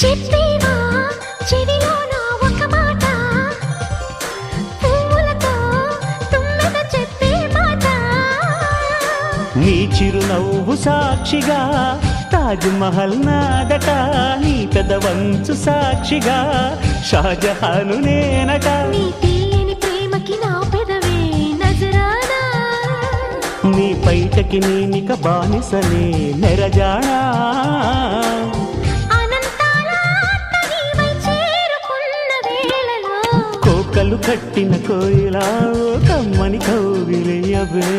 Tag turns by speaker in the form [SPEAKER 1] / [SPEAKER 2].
[SPEAKER 1] చెప్పేవా చెవిలోన ఒక మాట, పువ్వులతో తుమ్మెద చెప్పే మాట.
[SPEAKER 2] నీ చిరునవ్వు సాక్షిగా తాజ్ మహల్ నాదట, నీ పెదవంచు సాక్షిగా షాజహాను నేనట.
[SPEAKER 1] నీ తీయని ప్రేమకి నా పెదవే నజరానా,
[SPEAKER 2] నీ పైటకి నేనిక బానిసనే నెరజాడా.
[SPEAKER 1] అనంతాల ఆత్మ నీవై చేరుకున్న వేళలో
[SPEAKER 2] కోకలు కట్టిన కోయిలా కమ్మని కౌగిలియవే.